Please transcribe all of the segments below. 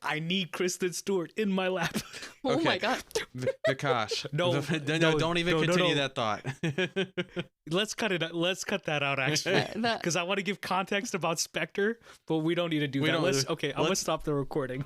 I need Kristen Stewart in my lap. Oh Okay. my god. Vikash. No, Don't even no, continue no. that thought. Let's cut it. Let's cut that out, actually, That- because I want to give context about Spectre, but we don't need to do We that. don't- Okay, I'm gonna let's- stop the recording.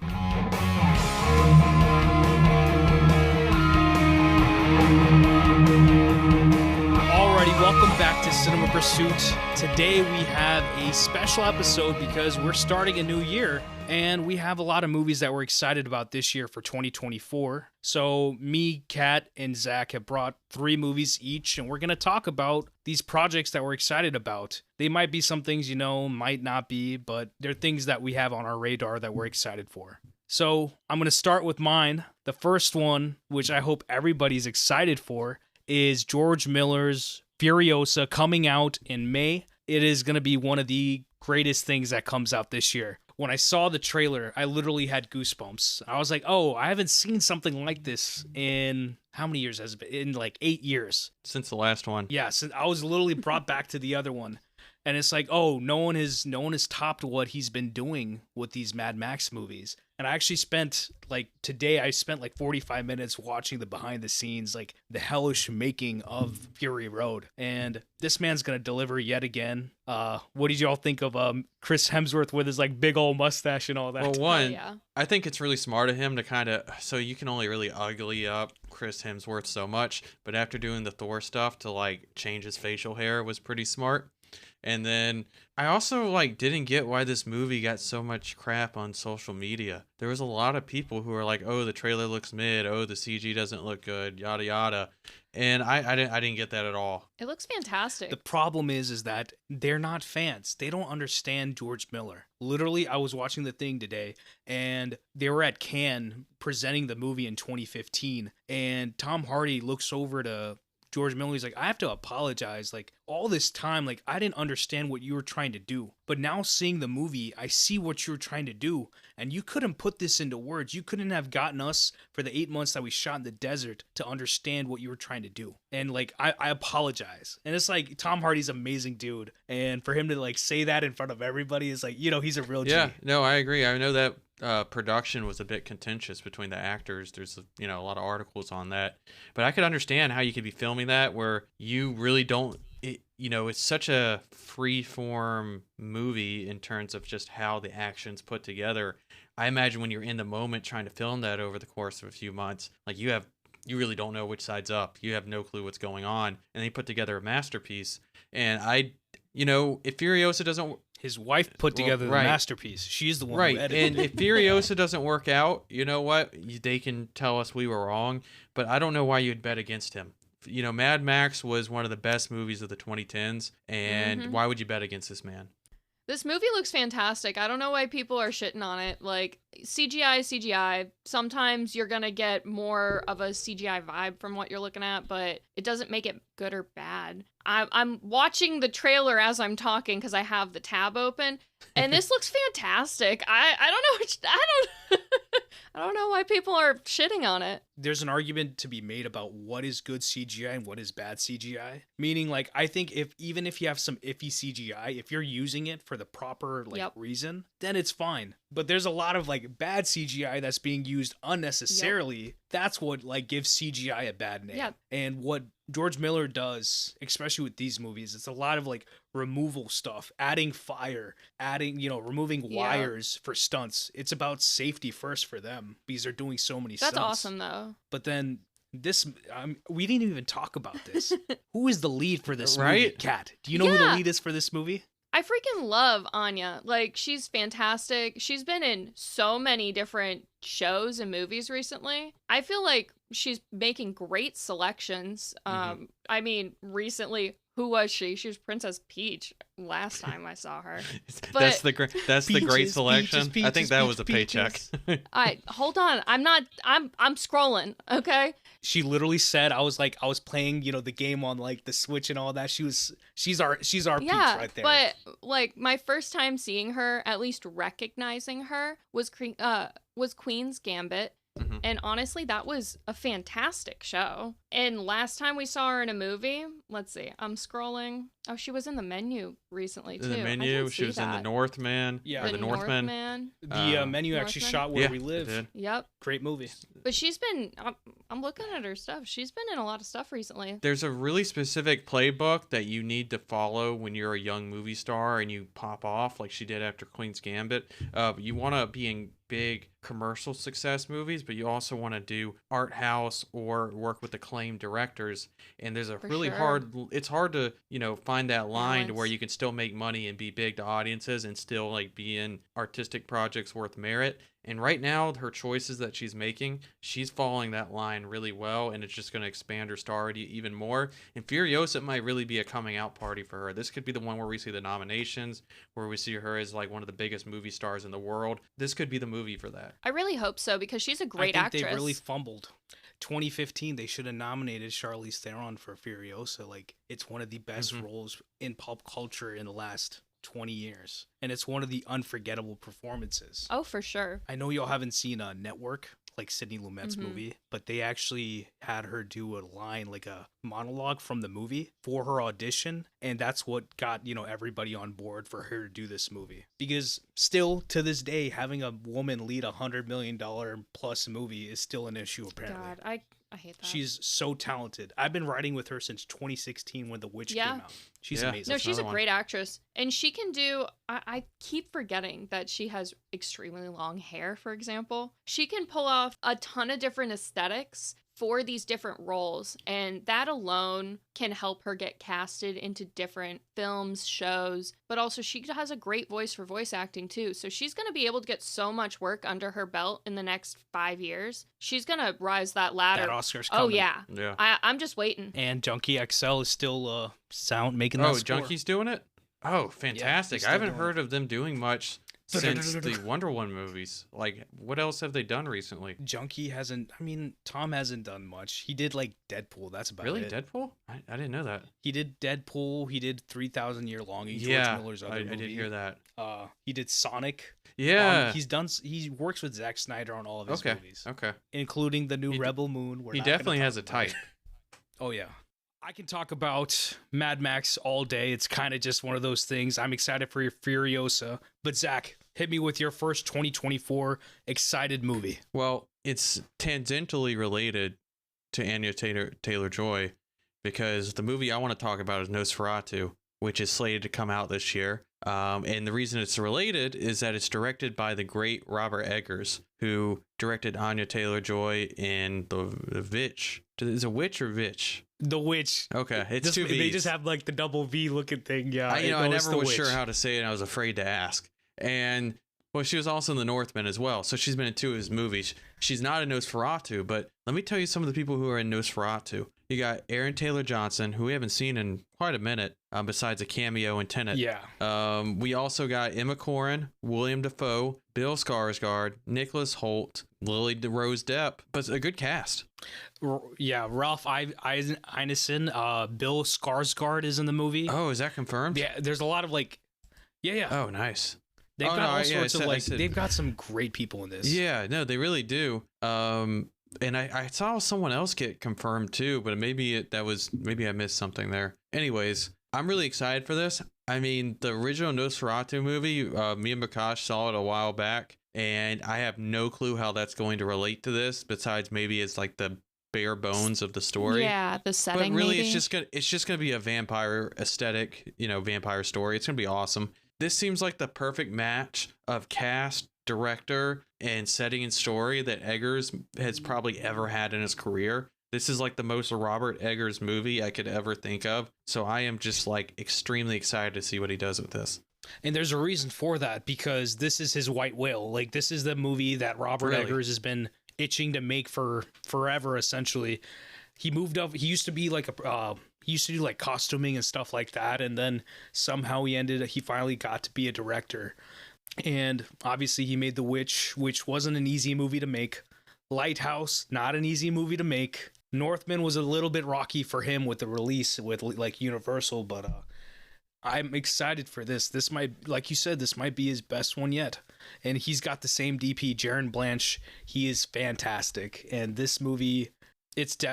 Alrighty, welcome back to Cinema Pursuit. Today we have a special episode because we're starting a new year and we have a lot of movies that we're excited about this year for 2024. So me, Kat, and Zach have brought 3 movies each and we're going to talk about these projects that we're excited about. They might be some things, might not be, but they're things that we have on our radar that we're excited for. So I'm going to start with mine. The first one, which I hope everybody's excited for, is George Miller's Furiosa, coming out in May. It is going to be one of the greatest things that comes out this year. When I saw the trailer, I literally had goosebumps. I was like, oh, I haven't seen something like this in, how many years has it been? In like 8 years. Since the last one. Yeah, so I was literally brought back to the other one. And it's like, oh, no one has topped what he's been doing with these Mad Max movies. And I actually spent, today I spent 45 minutes watching the behind the scenes, the hellish making of Fury Road. And this man's going to deliver yet again. What did y'all think of Chris Hemsworth with his big old mustache and all that? Well, one, yeah. I think it's really smart of him to so you can only really ugly up Chris Hemsworth so much, but after doing the Thor stuff to change his facial hair was pretty smart. And then I also didn't get why this movie got so much crap on social media. There was a lot of people who were like, "Oh, the trailer looks mid. Oh, the CG doesn't look good. Yada yada." And I didn't get that at all. It looks fantastic. The problem is that they're not fans. They don't understand George Miller. Literally, I was watching the thing today, and they were at Cannes presenting the movie in 2015, and Tom Hardy looks over to George Miller. He's like, I have to apologize. All this time, I didn't understand what you were trying to do. But now seeing the movie, I see what you were trying to do. And you couldn't put this into words. You couldn't have gotten us for the 8 months that we shot in the desert to understand what you were trying to do. And I apologize. And it's Tom Hardy's an amazing dude. And for him to say that in front of everybody is he's a real G. Yeah, no, I agree. I know that production was a bit contentious between the actors. There's a lot of articles on that, but I could understand how you could be filming that where you really don't. It's such a free form movie in terms of just how the action's put together. I imagine when you're in the moment trying to film that over the course of a few months, you really don't know which side's up. You have no clue what's going on, and they put together a masterpiece. And if Furiosa doesn't. His wife put together the masterpiece. She's the one who edited it. And if Furiosa doesn't work out, you know what? They can tell us we were wrong, but I don't know why you'd bet against him. Mad Max was one of the best movies of the 2010s, and why would you bet against this man? This movie looks fantastic. I don't know why people are shitting on it. CGI is CGI. Sometimes you're going to get more of a CGI vibe from what you're looking at, but it doesn't make it good or bad. I'm watching the trailer as I'm talking because I have the tab open, and this looks fantastic. I don't know. I don't know why people are shitting on it. There's an argument to be made about what is good CGI and what is bad CGI. Meaning, I think even if you have some iffy CGI, if you're using it for the proper reason, then it's fine. But there's a lot of bad CGI that's being used unnecessarily. Yep. That's what gives CGI a bad name. Yep. And what George Miller does, especially with these movies, it's a lot of removal stuff, adding fire, removing wires for stunts. It's about safety first for them because they're doing so many stunts. That's awesome though. But then this, we didn't even talk about this. Who is the lead for this movie, Right? Kat? Do you know who the lead is for this movie? I freaking love Anya. She's fantastic. She's been in so many different shows and movies recently. I feel like she's making great selections. I mean, recently, who was she? She was Princess Peach last time I saw her. But that's the great selection. Peaches, I think that was a paycheck. hold on. I'm scrolling, okay? She literally said, I was playing, the game on the Switch and all that. She's our Peach right there. But my first time seeing her, at least recognizing her, was Queen's Gambit. Mhm. And honestly, that was a fantastic show. And last time we saw her in a movie, let's see, I'm scrolling. Oh, she was in The Menu recently too. In the I Menu, didn't she see was in The that. Northman. Yeah. Or The Northman. Northman. The Menu actually Northman? shot Where Yeah, We it Live. did. Yep. Great movie. But she's been, I'm looking at her stuff. She's been in a lot of stuff recently. There's a really specific playbook that you need to follow when you're a young movie star and you pop off like she did after Queen's Gambit. You want to be in big commercial success movies, but you also want to do art house or work with acclaimed directors. And there's a For really sure. it's hard to, find that line to where Balance. you can still make money and be big to audiences and still like be in artistic projects worth merit. And right now, her choices that she's making, she's following that line really well, and it's just going to expand her star even more. And Furiosa might really be a coming out party for her. This could be the one where we see the nominations, where we see her as like one of the biggest movie stars in the world. This could be the movie for that. I really hope so because she's a I great think actress. they really fumbled. 2015, they should have nominated Charlize Theron for Furiosa. Like, it's one of the best Mhm. roles in pop culture in the last 20 years. And it's one of the unforgettable performances. Oh, for sure. I know y'all haven't seen a Network, like Sidney Lumet's Mhm. movie, but they actually had her do a line, like a monologue from the movie for her audition. And that's what got, everybody on board for her to do this movie. Because still, to this day, having a woman lead $100 million plus movie is still an issue, apparently. God, I hate that. She's so talented. I've been writing with her since 2016 when The Witch Yeah. came out. She's Yeah. amazing. No, she's a another one. great actress. And she can do, I keep forgetting that she has extremely long hair, for example. She can pull off a ton of different aesthetics for these different roles. And that alone can help her get casted into different films, shows. But also, she has a great voice for voice acting, too. So she's going to be able to get so much work under her belt in the next 5 years. She's going to rise that ladder. That Oscar's Oh, coming. yeah. Yeah. I'm just waiting. And Junkie XL is still making Oh, that score. Junkie's doing it? Oh, fantastic. he's I still haven't doing heard of them doing much since the Wonder Woman movies. Like, what else have they done recently? Junkie hasn't. I mean, Tom hasn't done much. He did like Deadpool. That's about Really? it. Deadpool? I didn't know that. He did Deadpool. He did 3,000 Year Longing. Yeah, George Miller's other I movie. did hear that. He did Sonic. Yeah. He works with Zack Snyder on all of his Okay. movies, Okay. including the new He d- Rebel Moon. We're He not gonna definitely talk has a about it. type. Oh yeah. I can talk about Mad Max all day. It's kind of just one of those things. I'm excited for your Furiosa. But Zach, hit me with your first 2024 excited movie. Well, it's tangentially related to Anya Taylor-Joy because the movie I want to talk about is Nosferatu, which is slated to come out this year. And the reason it's related is that it's directed by the great Robert Eggers, who directed Anya Taylor-Joy in The Witch. Is it Witch or Vitch? The Witch. Okay, it's This- two V's. They just have like the double V looking thing. Yeah. I no, it's never The was Witch. sure how to say it, and I was afraid to ask. And well, she was also in The Northman as well, so she's been in two of his movies. She's not in Nosferatu, but let me tell you some of the people who are in Nosferatu. You got Aaron Taylor Johnson, who we haven't seen in quite a minute, besides a cameo in Tenet. Yeah. We also got Emma Corrin, William Dafoe, Bill Skarsgård, Nicholas Holt, Lily Rose Depp, but a good cast. Yeah. Ralph Ineson, Bill Skarsgård is in the movie. Oh, is that confirmed? Yeah. There's a lot of like. Yeah. Oh, nice. They've Oh, got no, all I sorts of said- I like. said- They've got some great people in this. Yeah, no, they really do. And I saw someone else get confirmed too, but maybe I missed something there. Anyways, I'm really excited for this. I mean, the original Nosferatu movie, me and Bakash saw it a while back, and I have no clue how that's going to relate to this. Besides, maybe it's like the bare bones of the story. Yeah, the But setting. really, maybe. it's just gonna be a vampire aesthetic, vampire story. It's gonna be awesome. This seems like the perfect match of cast, director, and setting and story that Eggers has probably ever had in his career. This is like the most Robert Eggers movie I could ever think of. So I am just like extremely excited to see what he does with this. And there's a reason for that because this is his White Whale. Like this is the movie that Robert Really? Eggers has been itching to make for forever. Essentially, he moved up. He used to be like he used to do like costuming and stuff like that, and then somehow he finally got to be a director. And obviously, he made The Witch, which wasn't an easy movie to make. Lighthouse, not an easy movie to make. Northman was a little bit rocky for him with the release with like Universal, but I'm excited for this. This might, like you said, this might be his best one yet. And he's got the same DP, Jaron Blanche. He is fantastic. And this movie,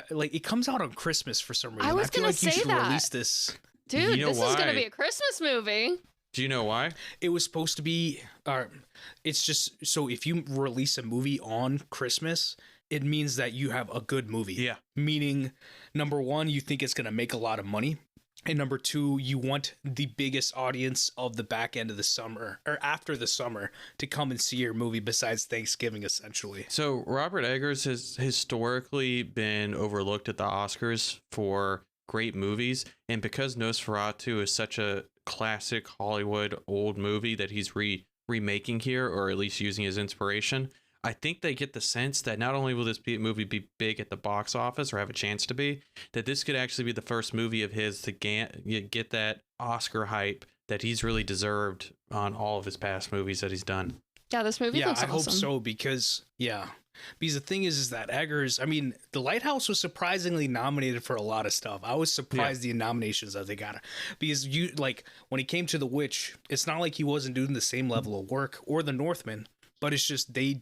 like it comes out on Christmas for some reason. I was feel gonna like you say should that. release this. Dude, You know this is going why? to be a Christmas movie. Do you know why? It was supposed to be, it's just, so if you release a movie on Christmas, it means that you have a good movie. Yeah. Meaning, number one, you think it's going to make a lot of money. And number two, you want the biggest audience of the back end of the summer or after the summer to come and see your movie besides Thanksgiving, essentially. So Robert Eggers has historically been overlooked at the Oscars for great movies. And because Nosferatu is such a classic Hollywood old movie that he's remaking here, or at least using as inspiration, I think they get the sense that not only will this movie be big at the box office or have a chance to be, that this could actually be the first movie of his to get that Oscar hype that he's really deserved on all of his past movies that he's done. Yeah, this movie looks I awesome. hope so because the thing is that Eggers, I mean, The Lighthouse was surprisingly nominated for a lot of stuff. I was surprised the nominations that they got, because when he came to The Witch, it's not like he wasn't doing the same level of work, or The Northman, but it's just the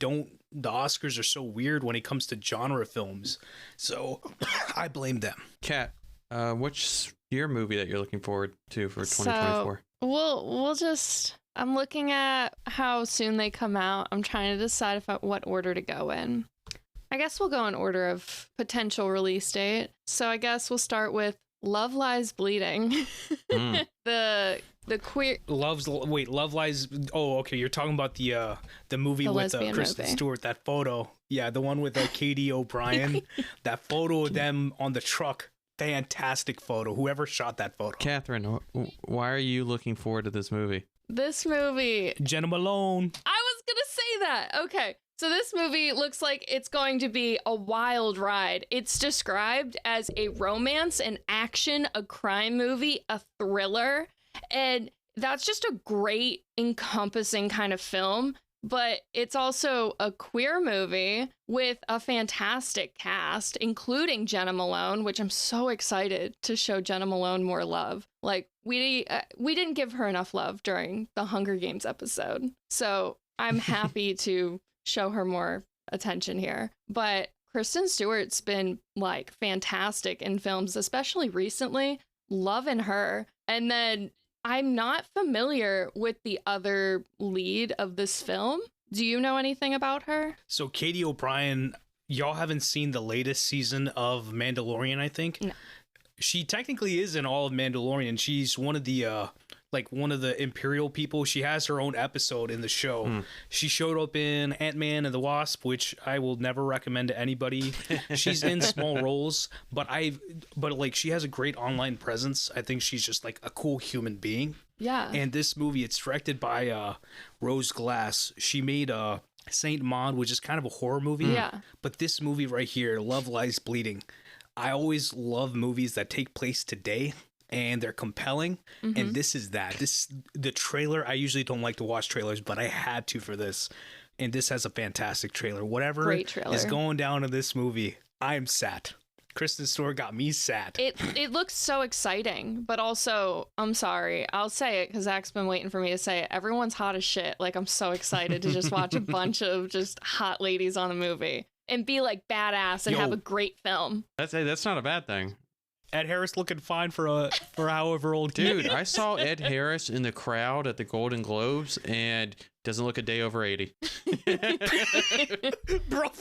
Oscars are so weird when it comes to genre films. So I blame them. Kat, what's your movie that you're looking forward to for 2024? We'll just, I'm looking at how soon they come out. I'm trying to decide what order to go in. I guess we'll go in order of potential release date. So I guess we'll start with Love Lies Bleeding. The queer Love Lies. Oh, okay. You're talking about the movie The with lesbian Kristen movie. Stewart. That photo, yeah, the one with Katie O'Brien. That photo of them on the truck. Fantastic photo. Whoever shot that photo. Catherine, why are you looking forward to this movie? This movie, Jenna Malone. I was gonna say that. Okay. So this movie looks like it's going to be a wild ride. It's described as a romance, an action, a crime movie, a thriller. And that's just a great encompassing kind of film. But it's also a queer movie with a fantastic cast, including Jenna Malone, which I'm so excited to show Jenna Malone more love. Like, we didn't give her enough love during the Hunger Games episode. So I'm happy to show her more attention here. But Kristen Stewart's been like fantastic in films, especially recently. Loving her. And then I'm not familiar with the other lead of this film. Do you know anything about her? So Katie O'Brien, y'all haven't seen the latest season of Mandalorian, I think. No. She technically is in all of Mandalorian. She's one of the Imperial people. She has her own episode in the show. She showed up in Ant-Man and the Wasp, which I will never recommend to anybody. She's in small roles, but she has a great online presence. I think she's just like a cool human being. Yeah. And this movie, it's directed by Rose Glass. She made Saint Maud, which is kind of a horror movie. Yeah. But this movie right here, Love Lies Bleeding, I always love movies that take place today and they're compelling. And this is that. The trailer, I usually don't like to watch trailers, but I had to for this. And this has a fantastic trailer. Whatever Great trailer. is going down in this movie, I'm sat. Kristen Stewart got me sat. It looks so exciting, but also, I'm sorry, I'll say it because Zach's been waiting for me to say it. Everyone's hot as shit. Like, I'm so excited to just watch a bunch of just hot ladies on a movie and be like badass and have a great film. That's not a bad thing. Ed Harris looking fine for however old. Dude, I saw Ed Harris in the crowd at the Golden Globes and doesn't look a day over 80. Bro.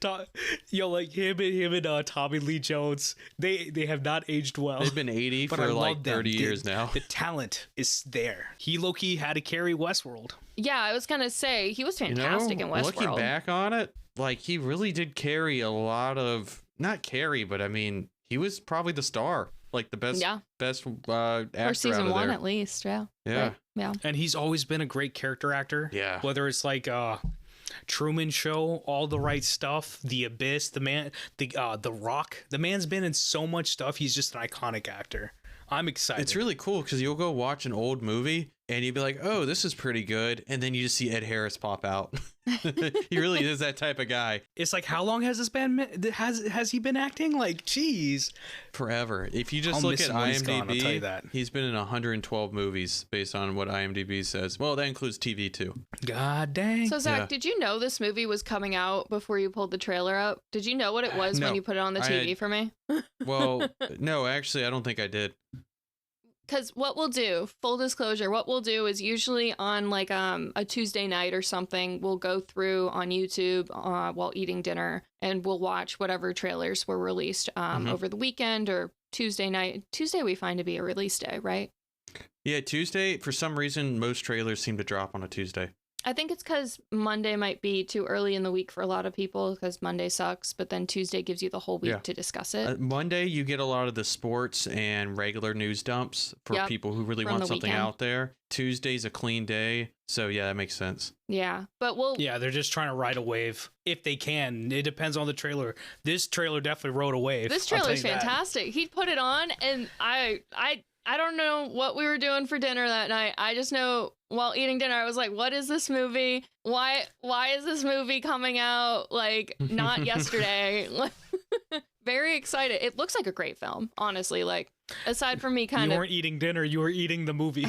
Like him and Tommy Lee Jones, they have not aged well. They've been 80 But for I like love them. 30 years now. The talent is there. He low-key had to carry Westworld. Yeah, I was going to say, he was fantastic in Westworld. Looking back on it, like he really did carry a lot of, not carry, but I mean, he was probably the star, like the best actor or season out of one there. at least. Yeah. Yeah. Right. Yeah. And he's always been a great character actor. Yeah. Whether it's like Truman Show, All the Right Stuff, The Abyss, The Rock. The man's been in so much stuff. He's just an iconic actor. I'm excited. It's really cool because you'll go watch an old movie and you'd be like, oh, this is pretty good. And then you just see Ed Harris pop out. He really is that type of guy. It's like, how long has this been? Has he been acting? Like, geez, forever. If you just I'll look miss at him when he's IMDb, gone, I'll tell you that. he's been in 112 movies based on what IMDb says. Well, that includes TV too. God dang. So Zach, Yeah. did you know this movie was coming out before you pulled the trailer up? Did you know what it was No, when you put it on the I TV had- for me? Well, no, actually, I don't think I did. Because what we'll do, full disclosure, what we'll do is usually on like a Tuesday night or something, we'll go through on YouTube while eating dinner and we'll watch whatever trailers were released over the weekend or Tuesday night. Tuesday we find to be a release day, right? Yeah, Tuesday, for some reason, most trailers seem to drop on a Tuesday. I think it's because Monday might be too early in the week for a lot of people because Monday sucks, but then Tuesday gives you the whole week Yeah. to discuss it. Monday, you get a lot of the sports and regular news dumps for Yep, people who really from want the something weekend. out there. Tuesday's a clean day. So, yeah, that makes sense. Yeah, but we'll Yeah, they're just trying to ride a wave if they can. It depends on the trailer. This trailer definitely rode a wave. This I'll tell trailer's you that. fantastic. He put it on, and I don't know what we were doing for dinner that night. I just know while eating dinner, I was like, "What is this movie? Why is this movie coming out like not yesterday?" Very excited. It looks like a great film, honestly. Like aside from me, You kind of weren't eating dinner. You were eating the movie.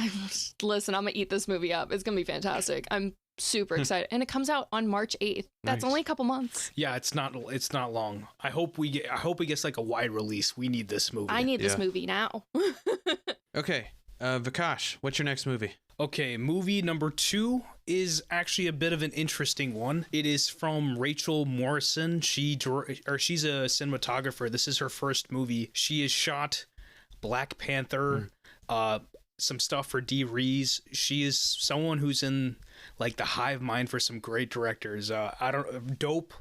listen, I'm gonna eat this movie up. It's gonna be fantastic. I'm super excited, and it comes out on March 8th. That's Nice. only a couple months. Yeah, it's not long. I hope we get like a wide release. We need this movie. I need this Yeah. movie now. Okay, Vikash, what's your next movie? Okay, movie number 2 is actually a bit of an interesting one. It is from Rachel Morrison. She's a cinematographer. This is her first movie. She has shot Black Panther, some stuff for D. Rees. She is someone who's in like the hive mind for some great directors. Dope.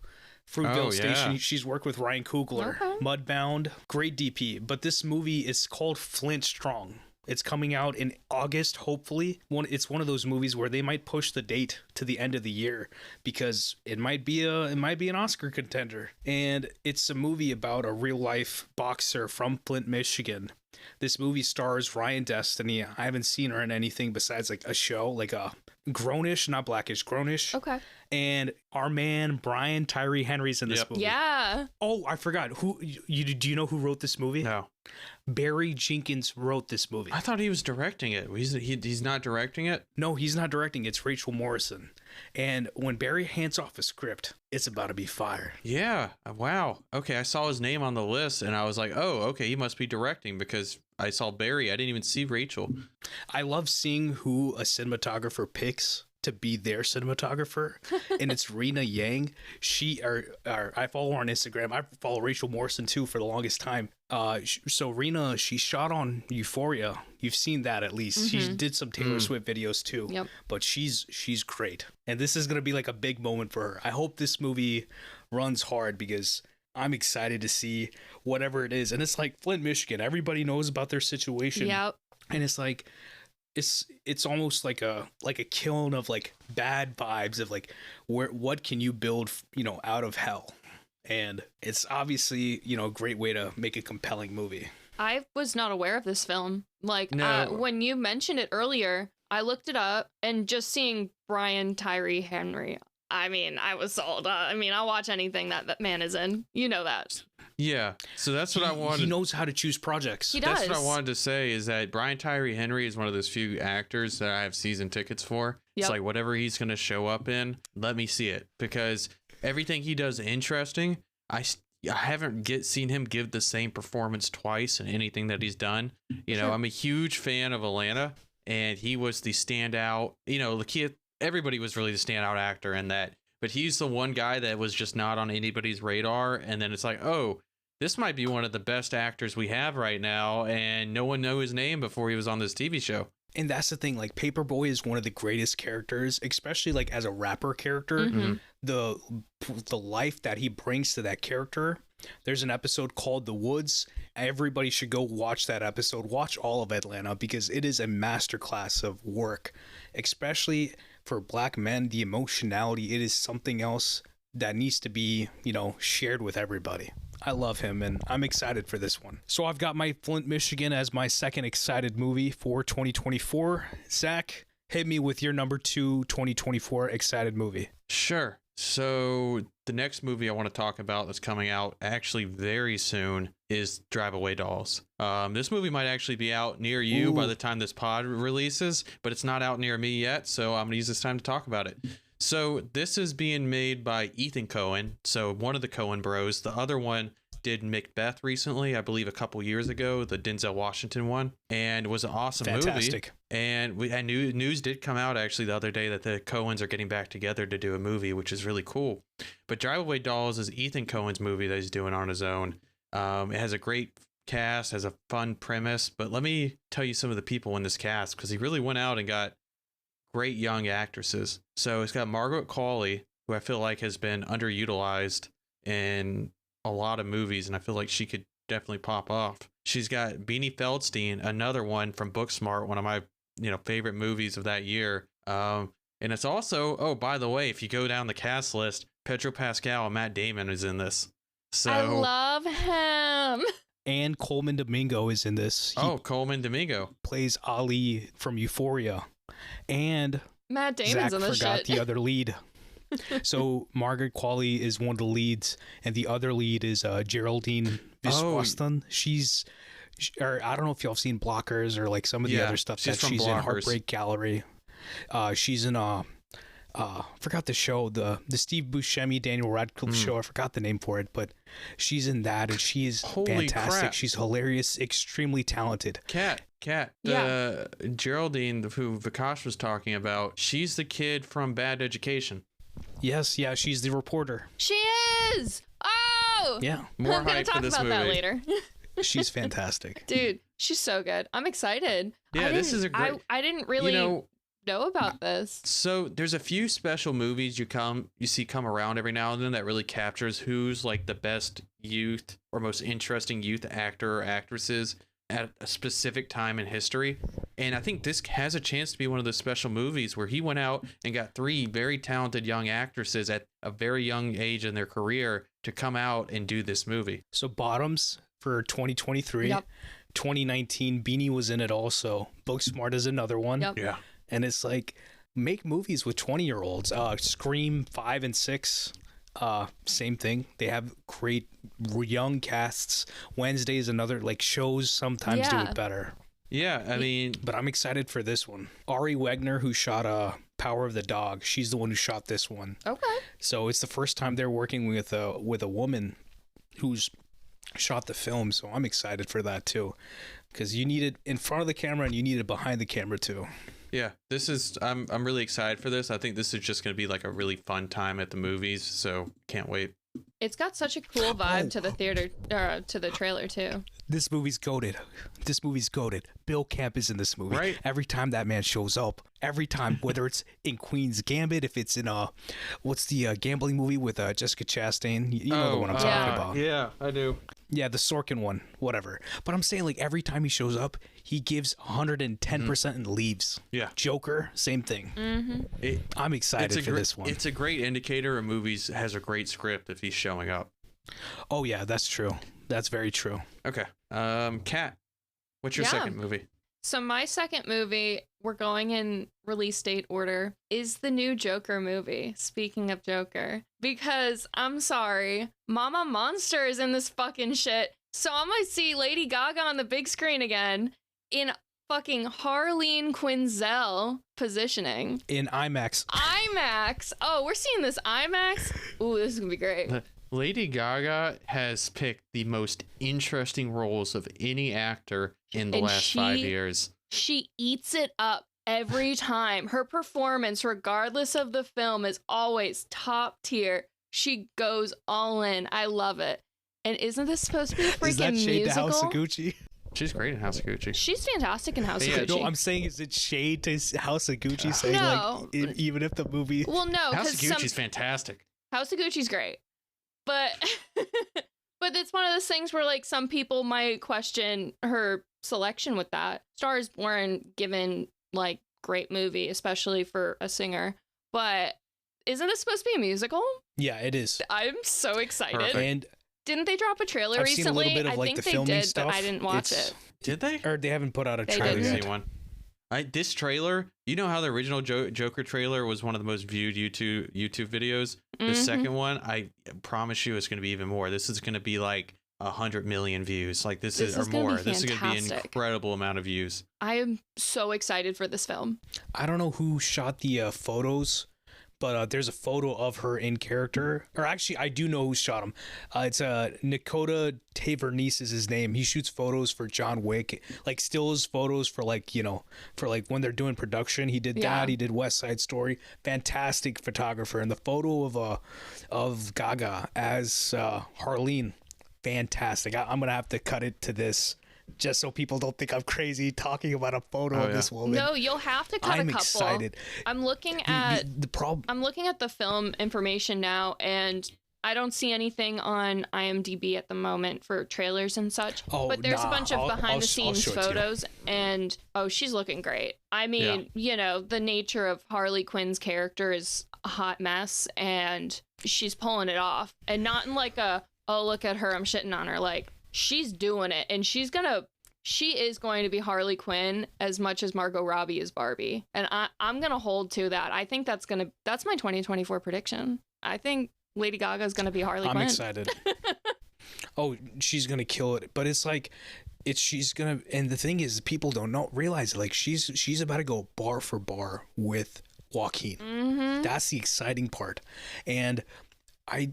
Fruitville Oh, Station. yeah. She's worked with Ryan Coogler. Okay. Mudbound. Great DP. But this movie is called Flint Strong. It's coming out in August, hopefully. It's one of those movies where they might push the date to the end of the year because it might be an Oscar contender. And it's a movie about a real life boxer from Flint, Michigan. This movie stars Ryan Destiny. I haven't seen her in anything besides like a show, like a Grownish, not Blackish, Grownish. Okay. And our man Brian Tyree Henry's in this Yep. movie. Yeah. Oh, I forgot. Do you know who wrote this movie? No. Barry Jenkins wrote this movie. I thought he was directing it. He's not directing it? No, he's not directing. It's Rachel Morrison. And when Barry hands off a script, it's about to be fire. Yeah. Wow. Okay, I saw his name on the list, and I was like, oh, okay, he must be directing because I saw Barry. I didn't even see Rachel. I love seeing who a cinematographer picks to be their cinematographer, and it's Rena Yang. I follow her on Instagram. I follow Rachel Morrison too for the longest time. So Rena, she shot on Euphoria. You've seen that at least. She did some Taylor Swift videos too. Yep. But she's great, and this is gonna be like a big moment for her. I hope this movie runs hard because I'm excited to see whatever it is. And it's like Flint, Michigan. Everybody knows about their situation. Yep. And it's like it's almost like a kiln of like bad vibes of like what can you build, out of hell. And it's obviously, a great way to make a compelling movie. I was not aware of this film. Like, No. when you mentioned it earlier, I looked it up and just seeing Brian Tyree Henry, I mean, I was sold. I'll watch anything that man is in. You know that. Yeah. So that's what I wanted. He knows how to choose projects. He does. That's what I wanted to say is that Brian Tyree Henry is one of those few actors that I have season tickets for. It's Yep. like whatever he's going to show up in, let me see it because everything he does is interesting. I haven't seen him give the same performance twice in anything that he's done. Sure. I'm a huge fan of Atlanta, and he was the standout. Everybody was really the standout actor in that, but he's the one guy that was just not on anybody's radar. And then it's like, oh, this might be one of the best actors we have right now, and no one knew his name before he was on this TV show. And that's the thing, like Paperboy is one of the greatest characters, especially like as a rapper character. Mhm. The life that he brings to that character. There's an episode called The Woods. Everybody should go watch that episode. Watch all of Atlanta because it is a masterclass of work, especially for Black men. The emotionality, it is something else that needs to be, shared with everybody. I love him and I'm excited for this one. So I've got my Flint, Michigan as my second excited movie for 2024. Zach, hit me with your number 2 2024 excited movie. Sure. So the next movie I want to talk about that's coming out actually very soon is Drive Away Dolls. This movie might actually be out near you by the time this pod releases, but it's not out near me yet, so I'm going to use this time to talk about it. So this is being made by Ethan Coen, so one of the Coen bros. The other one did Macbeth recently, I believe a couple years ago, the Denzel Washington one, and it was an awesome movie. And news did come out actually the other day that the Coens are getting back together to do a movie, which is really cool. But Drive Away Dolls is Ethan Coen's movie that he's doing on his own. It has a great cast, has a fun premise, but let me tell you some of the people in this cast, because he really went out and got great young actresses. So it's got Margaret Qualley, who I feel like has been underutilized in a lot of movies, and I feel like she could definitely pop off. She's got Beanie Feldstein, another one from Booksmart, one of my favorite movies of that year. And it's also, oh, by the way, if you go down the cast list, Pedro Pascal and Matt Damon is in this. So I love him. And Coleman Domingo is in this. Coleman Domingo plays Ali from Euphoria. And Matt Damon's Zach in this forgot shit. the other lead. So Margaret Qualley is one of the leads, and the other lead is Geraldine Viswanathan. I don't know if y'all have seen Blockers or like some of the other stuff that she's in. Heartbreak Gallery. She's in forgot the show, the Steve Buscemi, Daniel Radcliffe show. I forgot the name for it, but she's in that, and she is fantastic. Crap. She's hilarious, extremely talented. Cat. Geraldine, who Vikash was talking about, she's the kid from Bad Education. Yes, yeah, she's the reporter. She is. Oh, yeah. More I'm gonna hype talk for this about movie. that later. She's fantastic, dude. She's so good. I'm excited. Yeah, this is a great. I didn't really know about this. So there's a few special movies you see come around every now and then that really captures who's like the best youth or most interesting youth actor or actresses at a specific time in history. And I think this has a chance to be one of those special movies where he went out and got 3 very talented young actresses at a very young age in their career to come out and do this movie. So bottoms for 2023, 2019, Beanie was in it also. Booksmart is another one. Yep. Yeah. And it's like, make movies with 20-year-olds. Scream 5 and 6, same thing. They have great young casts. Wednesday is another, like, shows sometimes do it better. Yeah, I mean, but I'm excited for this one. Ari Wegner, who shot Power of the Dog, she's the one who shot this one. Okay. So it's the first time they're working with a woman who's shot the film. So I'm excited for that too, because you need it in front of the camera and you need it behind the camera too. Yeah, this is I'm really excited for this. I think this is just going to be like a really fun time at the movies, so can't wait. It's got such a cool vibe to the theater, to the trailer too. This movie's goated. Bill Camp is in this movie. Right. Every time that man shows up, every time, whether it's in Queen's Gambit, if it's in what's the gambling movie with Jessica Chastain? You know the one I'm talking about. Yeah, I do. Yeah, the Sorkin one, whatever. But I'm saying, like, every time he shows up, he gives 110% and leaves. Yeah. Joker, same thing. Mm-hmm. I'm excited for this one. It's a great indicator a movie has a great script if he's showing up. Oh, yeah, that's true. That's very true. Okay. Kat, what's your second movie? So my second movie, we're going in release date order, is the new Joker movie. Speaking of Joker. Because, I'm sorry, Mama Monster is in this fucking shit. So I'm gonna see Lady Gaga on the big screen again in fucking Harleen Quinzel positioning. In IMAX. IMAX. Oh, we're seeing this IMAX? Ooh, this is gonna be great. Lady Gaga has picked the most interesting roles of any actor in the last 5 years. She eats it up every time. Her performance, regardless of the film, is always top tier. She goes all in. I love it. And isn't this supposed to be a freaking Is that shade musical? to House of Gucci? She's great in House of Gucci. She's fantastic in House of Gucci. No, I'm saying, is it shade to House of Gucci saying, No. like, even if the movie... Well, no, House of because Gucci's fantastic. House of Gucci's great. But but it's one of those things where, like, some people might question her selection with that. Star is Born, given, like, great movie, especially for a singer. But isn't this supposed to be a musical? Yeah, it is. I'm so excited. Perfect. And Didn't they drop a trailer I've recently? seen a little bit of, I like, think the they filming did, stuff. but I didn't watch it. Did they? or they haven't put out a They trailer I didn't. didn't yet. see one. This trailer, you know how the original Joker trailer was one of the most viewed YouTube videos. The second one, I promise you, it's going to be even more. This is going to be like 100 million views. Like this is or more. This is going to be an incredible amount of views. I am so excited for this film. I don't know who shot the photos, but there's a photo of her in character. Or actually, I do know who shot him. It's Nakota Tavernese is his name. He shoots photos for John Wick, like stills photos for like, you know, for like when they're doing production. He did that. He did West Side Story. Fantastic photographer. And the photo of Gaga as Harleen, fantastic. I'm gonna have to cut it to this just so people don't think I'm crazy talking about a photo of this woman. No, you'll have to cut a couple. I'm excited. I'm looking at the problem. I'm looking at the film information now, and I don't see anything on IMDb at the moment for trailers and such. Oh, but there's a bunch of behind the scenes photos, and she's looking great. I mean, you know, the nature of Harley Quinn's character is a hot mess, and she's pulling it off, and not in like a, oh, look at her, I'm shitting on her. Like, she's doing it, and she is going to be Harley Quinn as much as Margot Robbie is Barbie. And I'm going to hold to that. I think that's my 2024 prediction. I think Lady Gaga is going to be Harley Quinn. I'm excited. Oh, she's going to kill it. But it's like, she's going to, and the thing is, people don't realize it. Like, she's about to go bar for bar with Joaquin. Mm-hmm. That's the exciting part. And I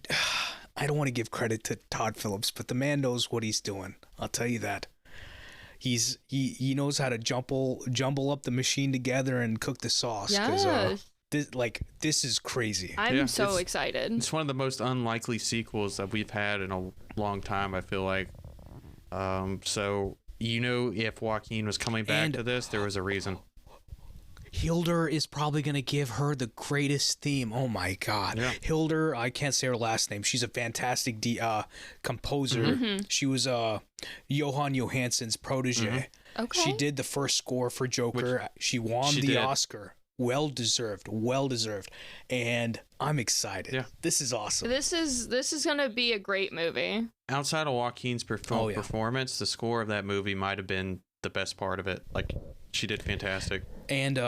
don't want to give credit to Todd Phillips, but the man knows what he's doing. I'll tell you that. He knows how to jumble up the machine together and cook the sauce. Yes. This is crazy. I'm so excited. It's one of the most unlikely sequels that we've had in a long time, I feel like. So, you know, if Joaquin was coming back to this, there was a reason. Hildur is probably going to give her the greatest theme. Oh my God. Yeah. Hildur, I can't say her last name. She's a fantastic composer. Mm-hmm. She was Johan Johansson's protege. Mm-hmm. Okay. She did the first score for Joker. She won the Oscar. Well deserved. And I'm excited. Yeah. This is awesome. This is going to be a great movie. Outside of Joaquin's performance, the score of that movie might have been the best part of it. Like, she did fantastic. And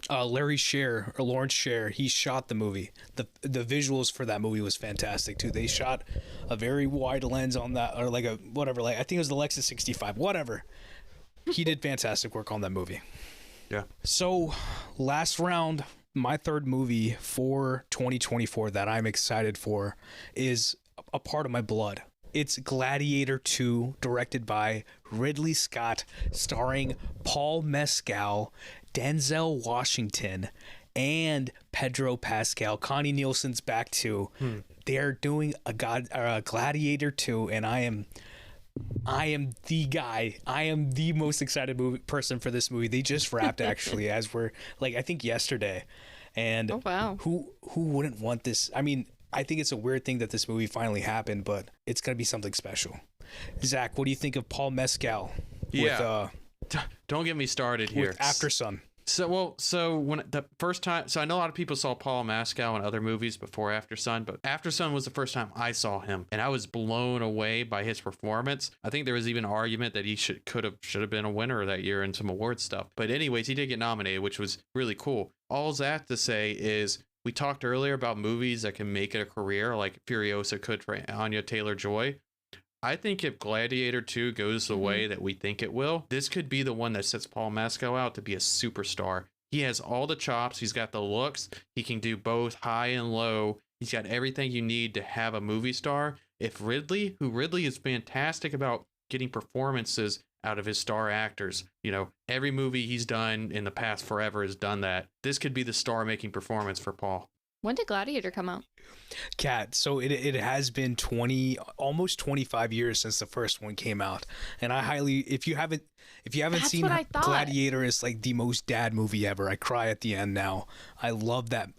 Lawrence Sher, he shot the movie. The visuals for that movie was fantastic too. They shot a very wide lens on that, or like a whatever, like I think it was the Lexus 65, whatever. He did fantastic work on that movie. Yeah. So, last round, my third movie for 2024 that I'm excited for is a part of my blood. It's Gladiator 2, directed by Ridley Scott, starring Paul Mescal, Denzel Washington, and Pedro Pascal. Connie Nielsen's back too. They're doing a Gladiator 2, and I am the guy. I am the most excited person for this movie. They just wrapped actually, as we're like, I think yesterday. And oh, wow. Who wouldn't want this? I mean, I think it's a weird thing that this movie finally happened, but it's going to be something special. Zach, what do you think of Paul Mescal? Don't get me started here. With After Sun. So when the first time, so I know a lot of people saw Paul Mescal in other movies before After Sun, but After Sun was the first time I saw him, and I was blown away by his performance. I think there was even an argument that he should have been a winner that year in some award stuff. But anyways, he did get nominated, which was really cool. All that to say is, we talked earlier about movies that can make it a career, like Furiosa could for Anya Taylor-Joy. I think if Gladiator 2 goes the way that we think it will, this could be the one that sets Paul Mescal out to be a superstar. He has all the chops. He's got the looks. He can do both high and low. He's got everything you need to have a movie star. If Ridley is fantastic about getting performances out of his star actors. You know, every movie he's done in the past forever has done that. This could be the star-making performance for Paul. When did Gladiator come out? Cat, so it has been almost 25 years since the first one came out, and I highly, if you haven't seen Gladiator, is like the most dad movie ever. I cry at the end now. I love that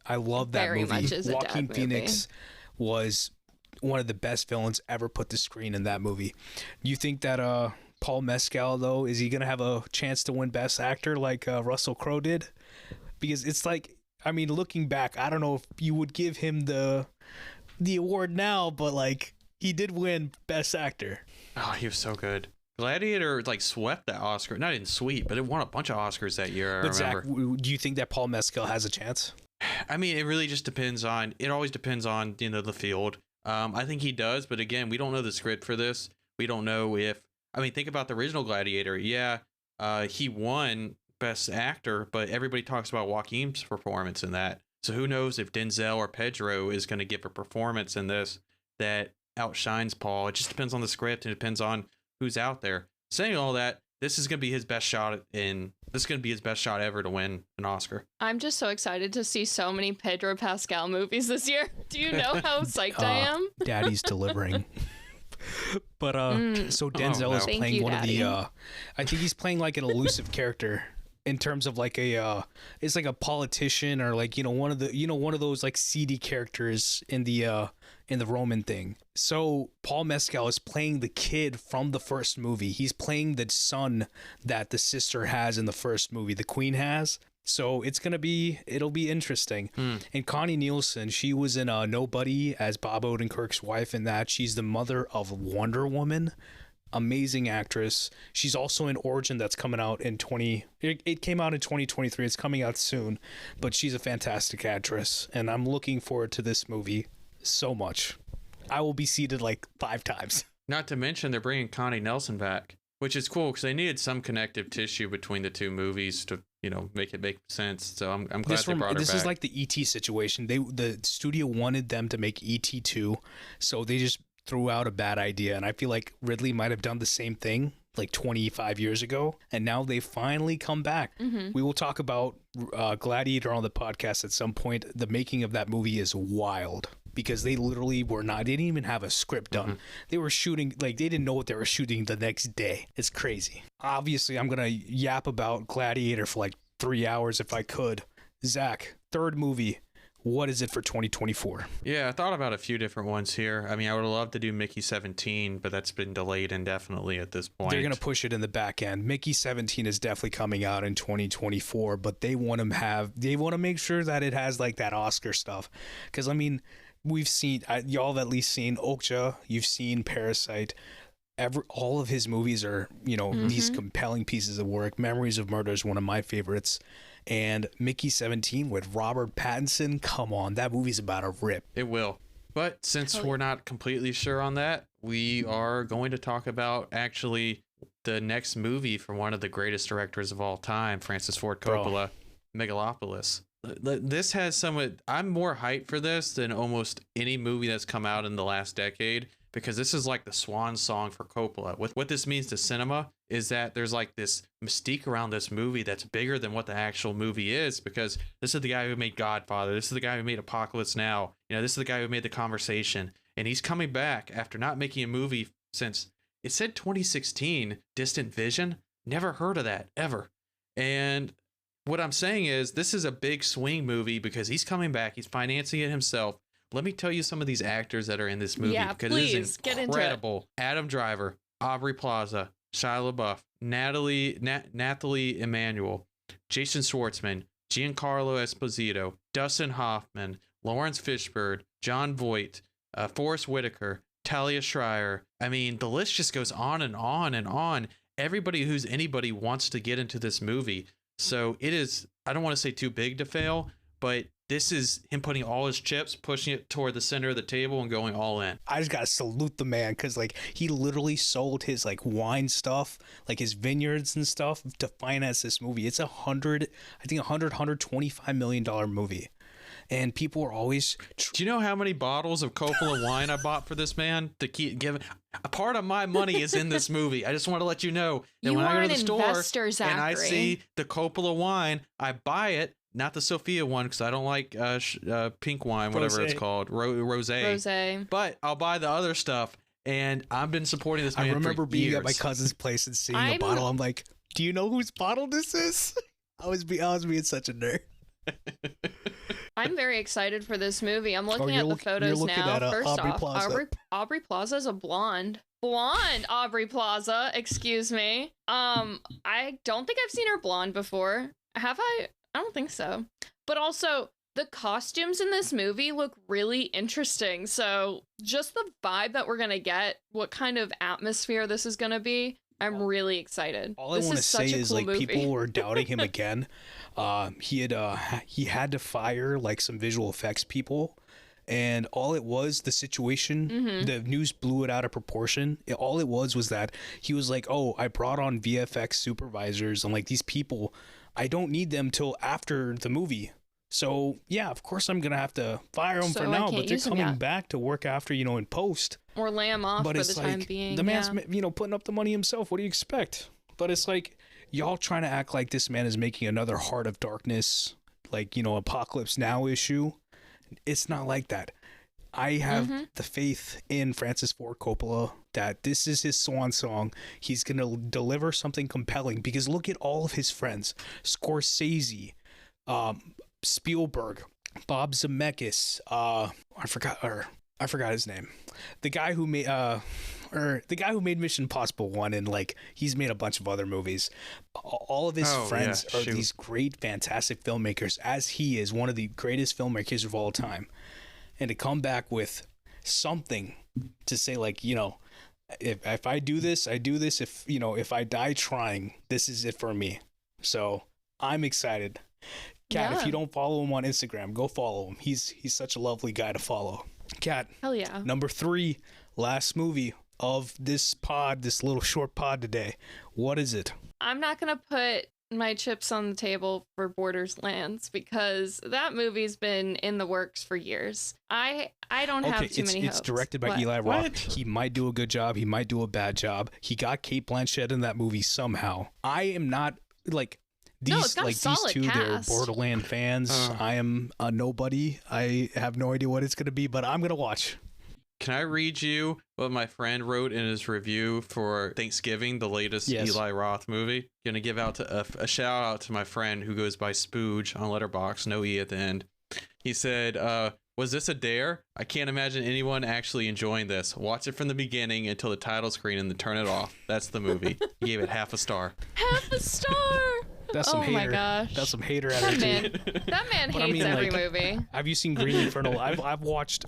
Very movie. Much is a Joaquin dad Phoenix was one of the best villains ever put to screen in that movie. You think that Paul Mescal, though, is he gonna have a chance to win Best Actor like Russell Crowe did? Because it's like, I mean, looking back, I don't know if you would give him the award now, but like, he did win Best Actor. Oh, he was so good. Gladiator like swept that Oscar. Not even sweep, but it won a bunch of Oscars that year. I But Zach, remember. do you think that Paul Mescal has a chance? I mean, it really just depends on. It always depends on the field. I think he does, but again, we don't know the script for this. We don't know if. I mean, think about the original Gladiator. Yeah, he won Best Actor, but everybody talks about Joaquin's performance in that. So who knows if Denzel or Pedro is going to give a performance in this that outshines Paul. It just depends on the script and it depends on who's out there. Saying all that, this is going to be his best shot ever to win an Oscar. I'm just so excited to see so many Pedro Pascal movies this year. Do you know how psyched I am? Daddy's delivering. But so Denzel is Thank playing you, one Daddy. of the I think he's playing like an elusive character in terms of like it's like a politician or like one of those like seedy characters in the Roman thing. So Paul Mescal is playing the kid from the first movie. He's playing the son that the sister has in the first movie, the queen has. So it'll be interesting. And Connie Nielsen, she was in Nobody as Bob Odenkirk's wife in that. She's the mother of Wonder Woman. Amazing actress. She's also in Origin that's coming out in it came out in 2023. It's coming out soon, but she's a fantastic actress and I'm looking forward to this movie so much. I will be seated like 5 times. Not to mention they're bringing Connie Nelson back, which is cool because they needed some connective tissue between the two movies to make it make sense. So I'm glad they brought her back. This is like the ET situation. The studio wanted them to make ET 2, so they just threw out a bad idea, and I feel like Ridley might have done the same thing like 25 years ago, and now they finally come back. We will talk about Gladiator on the podcast at some point. The making of that movie is wild because they literally they didn't even have a script done. They were shooting, like they didn't know what they were shooting the next day. It's crazy. Obviously, I'm going to yap about Gladiator for like 3 hours if I could. Zach, third movie. What is it for 2024? Yeah, I thought about a few different ones here. I mean, I would love to do Mickey 17, but that's been delayed indefinitely at this point. They're going to push it in the back end. Mickey 17 is definitely coming out in 2024, but they want to make sure that it has like that Oscar stuff. Because I mean, we've seen, y'all have at least seen Okja, you've seen Parasite. All of his movies are, these compelling pieces of work. Memories of Murder is one of my favorites. And Mickey 17 with Robert Pattinson, come on, that movie's about to rip. It will. But since we're not completely sure on that, we are going to talk about actually the next movie from one of the greatest directors of all time, Francis Ford Coppola, Megalopolis. This has I'm more hyped for this than almost any movie that's come out in the last decade, because this is like the swan song for Coppola. What this means to cinema is that there's like this mystique around this movie that's bigger than what the actual movie is, because this is the guy who made Godfather. This is the guy who made Apocalypse Now. This is the guy who made The Conversation. And he's coming back after not making a movie since, it said 2016, Distant Vision. Never heard of that, ever. And what I'm saying is this is a big swing movie because he's coming back. He's financing it himself. Let me tell you some of these actors that are in this movie, because it is incredible. Adam Driver, Aubrey Plaza, Shia LaBeouf, Nathalie Emmanuel, Jason Schwartzman, Giancarlo Esposito, Dustin Hoffman, Lawrence Fishburne, John Voight, Forrest Whitaker, Talia Shire. I mean, the list just goes on and on and on. Everybody who's anybody wants to get into this movie. So it is, I don't want to say too big to fail, but this is him putting all his chips, pushing it toward the center of the table and going all in. I just got to salute the man, because like he literally sold his like wine stuff, like his vineyards and stuff, to finance this movie. It's $125 million movie. And people are always... Do you know how many bottles of Coppola wine I bought for this man? To keep giving... A part of my money is in this movie. I just want to let you know that when I go to the store and I see the Coppola wine, I buy it. Not the Sophia one, because I don't like pink wine, whatever it's called, rosé. But I'll buy the other stuff, and I've been supporting this man for years. I remember being at my cousin's place and seeing a bottle. I'm like, do you know whose bottle this is? I was being such a nerd. I'm very excited for this movie. I'm looking at the photos now. First Aubrey off, Plaza. Aubrey Plaza's a blonde. Blonde Aubrey Plaza, excuse me. I don't think I've seen her blonde before. Have I? I don't think so. But also, the costumes in this movie look really interesting. So just the vibe that we're going to get, what kind of atmosphere this is going to be, I'm really excited. All This I want to is such say a is cool like movie. people were doubting him again. He had to fire like some visual effects people, and all it was the situation. The news blew it out of proportion. All it was that he was like, "Oh, I brought on VFX supervisors and like these people. I don't need them till after the movie." So yeah, of course I'm gonna have to fire them So for I now, can't but they're use 'em coming yet. back to work after in post. Or lay him off But for it's the like time being. the man's yeah. putting up the money himself. What do you expect? But it's like y'all trying to act like this man is making another Heart of Darkness, like Apocalypse Now issue. It's not like that. I have the faith in Francis Ford Coppola that this is his swan song. He's gonna deliver something compelling because look at all of his friends: Scorsese, Spielberg, Bob Zemeckis. I forgot his name. The guy who made Mission Impossible 1, and like he's made a bunch of other movies. All of his friends are these great, fantastic filmmakers, as he is one of the greatest filmmakers of all time. And to come back with something to say like, if I do this, I do this. If I die trying, this is it for me. So I'm excited. Kat, if you don't follow him on Instagram, go follow him. He's such a lovely guy to follow. Kat, Hell yeah. number 3, last movie of this little short pod today. What is it? I'm not going to put my chips on the table for Borderlands because that movie's been in the works for years. I don't have too many hopes. It's directed by What? Eli Roth. What? He might do a good job. He might do a bad job. He got Kate Blanchett in that movie somehow. I am not like it's got a these solid two. cast. They're Borderland fans. I am a nobody. I have no idea what it's going to be, but I'm going to watch. Can I read you what my friend wrote in his review for Thanksgiving, the latest Eli Roth movie? Gonna give out to a shout out to my friend who goes by Spooge on Letterboxd, no E at the end. He said, was this a dare? I can't imagine anyone actually enjoying this. Watch it from the beginning until the title screen and then turn it off. That's the movie. He gave it half a star. Half a star. That's some Oh my hater. gosh. That's some hater That energy. man But I hates mean, every like, movie. Have you seen Green Inferno? I've watched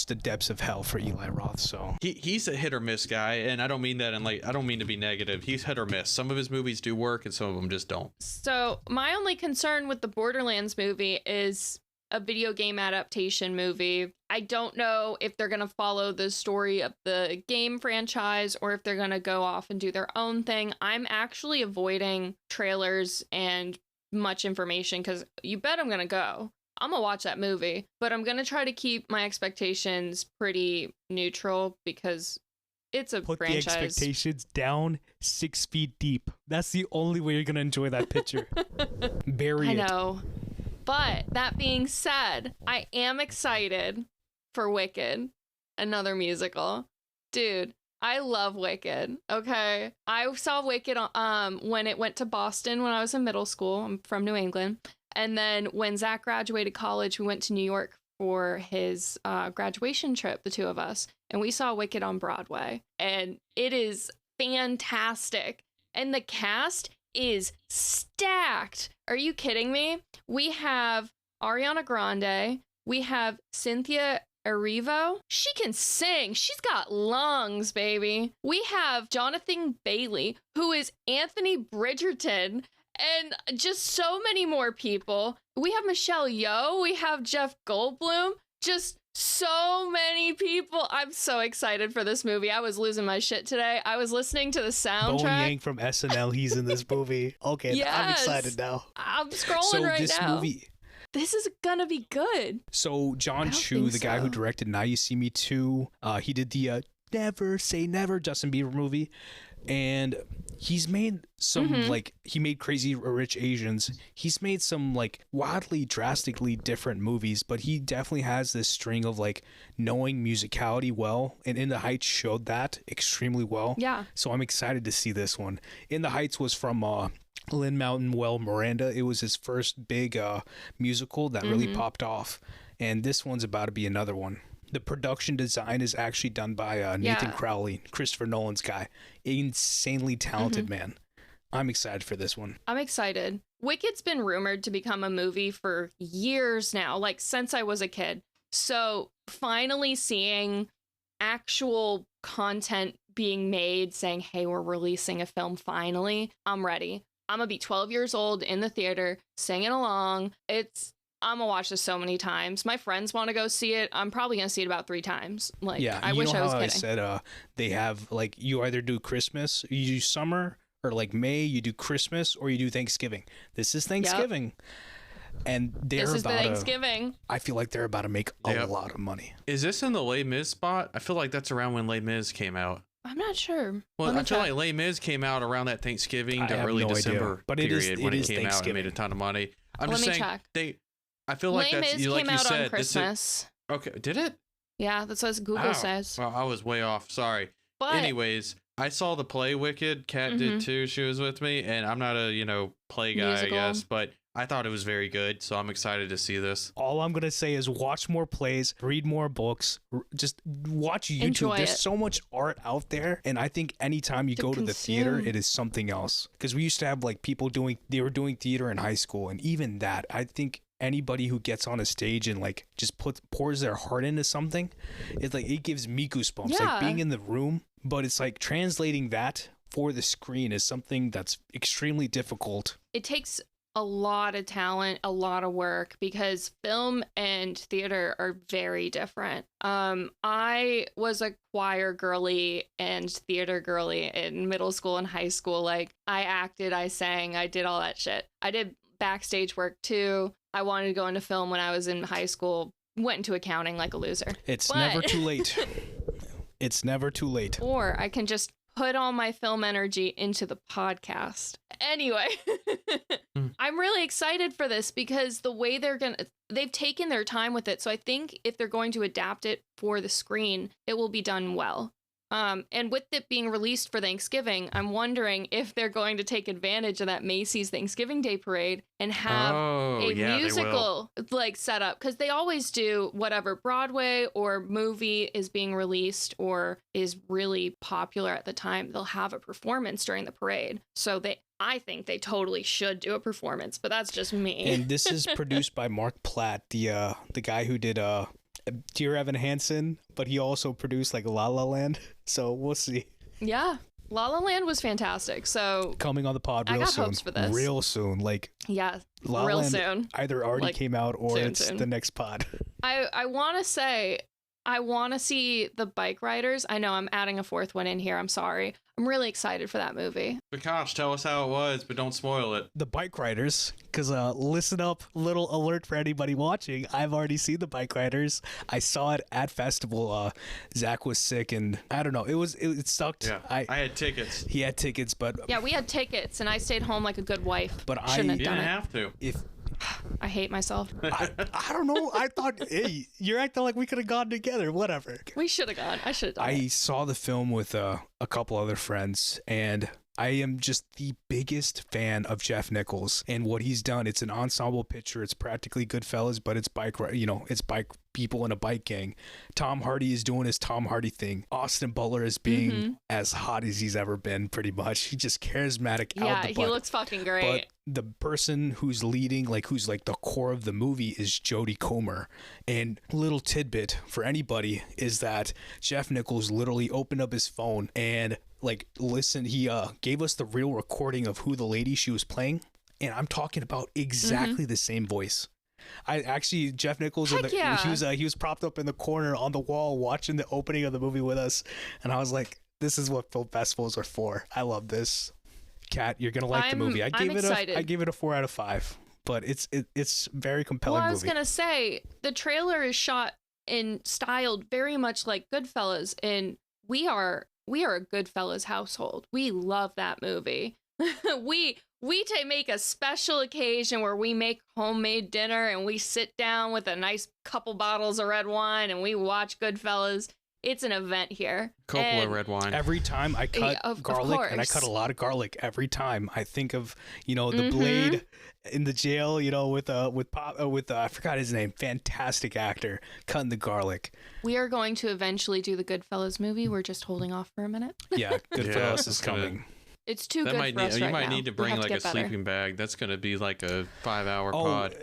the depths of hell for Eli Roth. So He's a hit or miss guy, and I don't mean that, and like I don't mean to be negative. He's hit or miss. Some of his movies do work, and some of them just don't. So my only concern with the Borderlands movie is a video game adaptation movie. I don't know if they're going to follow the story of the game franchise or if they're going to go off and do their own thing. I'm actually avoiding trailers and much information because you bet I'm going to go. I'm going to watch that movie, but I'm going to try to keep my expectations pretty neutral because it's a put franchise. the expectations down 6 feet deep. That's the only way you're gonna enjoy that picture. Bury I it. know. But that being said, I am excited for Wicked, another musical. Dude, I love Wicked. Okay. I saw Wicked when it went to Boston when I was in middle school. I'm from New England. And then when Zach graduated college, we went to New York for his graduation trip, the two of us. And we saw Wicked on Broadway. And it is fantastic. And the cast is stacked. Are you kidding me? We have Ariana Grande. We have Cynthia Erivo. She can sing. She's got lungs, baby. We have Jonathan Bailey, who is Anthony Bridgerton, and just so many more people. We have Michelle Yeoh. We have Jeff Goldblum. Just so many people. I'm so excited for this movie. I was losing my shit today. I was listening to the soundtrack. Bowen Yang from SNL, he's in this movie. Okay, Yes. I'm excited now. I'm scrolling So right this now. movie. This is gonna be good. So John don't Chu, think the guy who so. directed Now You See Me 2, he did the Never Say Never Justin Bieber movie, and he's made some like he made Crazy Rich Asians. He's made some like wildly drastically different movies, but he definitely has this string of like knowing musicality well, and In the Heights showed that extremely well. Yeah. So I'm excited to see this one. In the Heights was from Lin-Manuel Miranda. It was his first big musical that really popped off, and this one's about to be another one. The production design is actually done by Nathan Crowley, Christopher Nolan's guy. Insanely talented man. I'm excited for this one. I'm excited. Wicked's been rumored to become a movie for years now, like since I was a kid. So finally seeing actual content being made saying, hey, we're releasing a film finally, I'm ready. I'm gonna be 12 years old in the theater singing along. I'm gonna watch this so many times. My friends want to go see it. I'm probably gonna see it about 3 times. Like, Yeah, I wish I was kidding. I said they have like you either do Christmas, you do summer, or like May, you do Christmas, or you do Thanksgiving. This is Thanksgiving. And this is the Thanksgiving. I feel like they're about to make a lot of money. Is this in the Les Mis spot? I feel like that's around when Les Mis came out. I'm not sure. Well, I feel like Les Mis came out around that Thanksgiving to early December period when it came out and made a ton of money. I'm just saying I feel like Les that's Mis like came you out said. on Christmas. Okay, did it? Yeah, that's what Google says. Well, I was way off. Sorry. But anyways, I saw the play Wicked. Kat did too. She was with me, and I'm not a play guy, Musical. I guess, but I thought it was very good, so I'm excited to see this. All I'm going to say is watch more plays, read more books, just watch YouTube. Enjoy There's it. so much art out there, and I think anytime you go to the theater, it is something else. Because we used to have like people they were doing theater in high school, and even that, I think anybody who gets on a stage and like just pours their heart into something, it's like it gives me goosebumps. Yeah. Like being in the room, but it's like translating that for the screen is something that's extremely difficult. It takes a lot of talent, a lot of work, because film and theater are very different. I was a choir girly and theater girly in middle school and high school. Like, I acted, I sang, I did all that shit. I did backstage work too. I wanted to go into film when I was in high school. Went into accounting like a loser. It's never too late. It's never too late. Or I can just put all my film energy into the podcast. Anyway, I'm really excited for this because the way they've taken their time with it. So I think if they're going to adapt it for the screen, it will be done well. And with it being released for Thanksgiving, I'm wondering if they're going to take advantage of that Macy's Thanksgiving Day Parade and have a musical like set up, because they always do whatever Broadway or movie is being released or is really popular at the time. They'll have a performance during the parade. So I think they totally should do a performance, but that's just me. And this is produced by Mark Platt, the guy who did Dear Evan Hansen, but he also produced like La La Land. So we'll see. Yeah. La La Land was fantastic. So coming on the pod real soon. I got hopes for this. Real soon. Like, yeah, La real Land soon. Either already came out or soon. The next pod. I want to say, I want to see the bike riders. I know I'm adding a 4th one in here. I'm sorry. I'm really excited for that movie. Prakash, tell us how it was, but don't spoil it. The Bike Riders, because listen up, little alert for anybody watching. I've already seen The Bike Riders. I saw it at festival. Zach was sick, and I don't know. It sucked. Yeah, I had tickets. He had tickets, but yeah, we had tickets, and I stayed home like a good wife. But shouldn't have you done didn't it. have to. I hate myself. I don't know. I thought, hey, you're acting like we could have gone together. Whatever. We should have gone. I should have done it. I saw the film with a couple other friends, and I am just the biggest fan of Jeff Nichols and what he's done. It's an ensemble picture. It's practically Goodfellas, but it's it's bike people in a bike gang. Tom Hardy is doing his Tom Hardy thing. Austin Butler is being as hot as he's ever been, pretty much. He's just charismatic. Yeah, out the butt. He looks fucking great. But the person who's leading, who's the core of the movie is Jodie Comer. And little tidbit for anybody is that Jeff Nichols literally opened up his phone and listen, he gave us the real recording of who the lady she was playing, and I'm talking about exactly the same voice. I actually, Jeff Nichols, he was propped up in the corner on the wall watching the opening of the movie with us, and I was like, this is what film festivals are for. I love this. Kat, you're gonna like the movie. I gave it a 4 out of 5, but it's very compelling. Well, I was gonna say the trailer is shot and styled very much like Goodfellas, and we are a Goodfellas household. We love that movie. we make a special occasion where we make homemade dinner and we sit down with a nice couple bottles of red wine and we watch Goodfellas. It's an event here. Couple of red wine. Every time I cut garlic, and I cut a lot of garlic every time, I think of the Blade in the jail. with I forgot his name. Fantastic actor cutting the garlic. We are going to eventually do the Goodfellas movie. We're just holding off for a minute. Yeah, Goodfellas is coming. It's too That good might for us need, you right might now. need to We bring have like a get better. sleeping bag. That's gonna be like a 5-hour Oh, pod.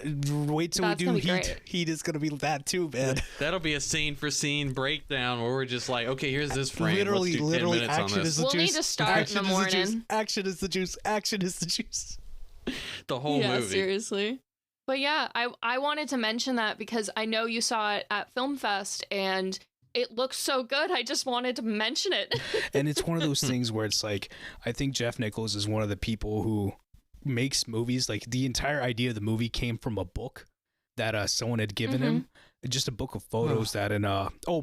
wait till That's we gonna do be Heat. great. Heat is gonna be that too, man. That'll be a scene for scene breakdown where we're just like, okay, here's this frame. Literally, Let's do 10 literally, minutes on action this. is the We'll juice. need to start in the Action is the juice. morning. Action is the juice. Action is the juice. The whole Yeah, movie. seriously. But yeah, I wanted to mention that because I know you saw it at Film Fest and it looks so good. I just wanted to mention it. And it's one of those things where it's like, I think Jeff Nichols is one of the people who makes movies. Like the entire idea of the movie came from a book that someone had given him, just a book of photos that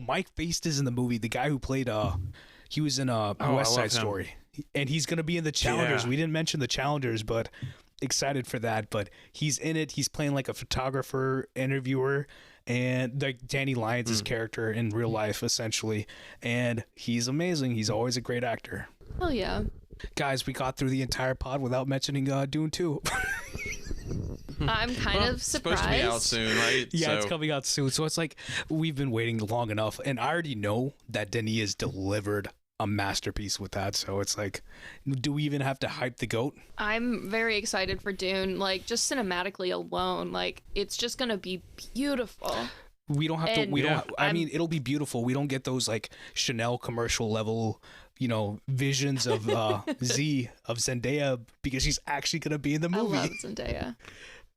Mike Faced is in the movie. The guy who played he was in I West Side love him. Story, and he's gonna be in the Challengers. Yeah. We didn't mention the Challengers, but excited for that. But he's in it. He's playing like a photographer, interviewer, and like Danny Lyons' character in real life, essentially. And he's amazing. He's always a great actor. Hell yeah. Guys, we got through the entire pod without mentioning Dune 2. I'm kind Well, of it's surprised. supposed to be out soon, right? Yeah, So, it's coming out soon. So it's like we've been waiting long enough, and I already know that Denis has delivered a masterpiece with that. So it's like, do we even have to hype the goat? I'm very excited for Dune. Like, just cinematically alone, like, it's just gonna be beautiful. We don't have to. And We Yeah. don't. I mean, it'll be beautiful. We don't get those like Chanel commercial level, visions of Z of Zendaya because she's actually gonna be in the I movie. love Zendaya.